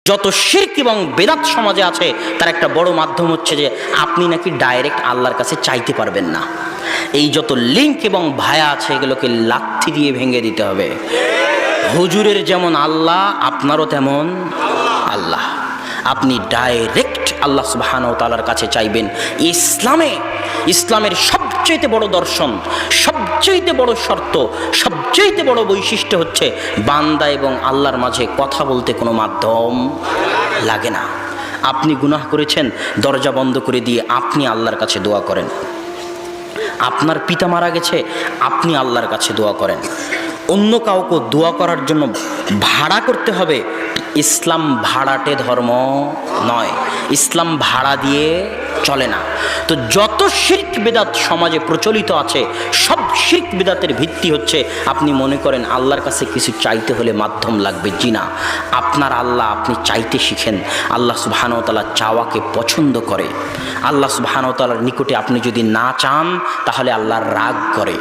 যত শিরক এবং বেদাত সমাজে আছে তার একটা বড় মাধ্যম হচ্ছে যে আপনি নাকি ডাইরেক্ট আল্লাহর কাছে চাইতে পারবেন না। এই যত লিঙ্ক এবং ভায়া আছে এগুলোকে লাথি দিয়ে ভেঙে দিতে হবে। হুজুরের যেমন আল্লাহ আপনারও তেমন আল্লাহ। আপনি ডাইরেক্ট আল্লাহ সুবহানাহু ওয়া তাআলার কাছে চাইবেন। ইসলামের সবচেয়ে বড় দর্শন, সবচেয়ে বড় শর্ত, সবচেয়ে বড় বৈশিষ্ট্য হচ্ছে বান্দা এবং আল্লাহর মাঝে কথা বলতে কোনো মাধ্যম লাগে না। আপনি গুনাহ করেছেন, দরজা বন্ধ করে দিয়ে আপনি আল্লাহর কাছে দোয়া করেন। আপনার পিতা মারা গেছে, আপনি আল্লাহর কাছে দোয়া করেন। অন্য কাউকে দোয়া করার জন্য ভাড়া করতে হবে। ইসলাম ভাড়াটে ধর্ম নয়, ইসলাম ভাড়া দিয়ে চলে না। তো যত শিরক বিদআত সমাজে প্রচলিত আছে সব শিরক বিদআতের ভিত্তি হচ্ছে আপনি মনে করেন আল্লাহর কাছে কিছু চাইতে হলে মাধ্যম লাগবে। জি না, আপনার আল্লাহ আপনি চাইতে শিখেন। আল্লাহ সুবহানাহু ওয়া তাআলা চাওয়াকে পছন্দ করে। আল্লাহ সুবহানাহু ওয়া তাআলার নিকটে আপনি যদি না চান তাহলে আল্লাহর রাগ করে।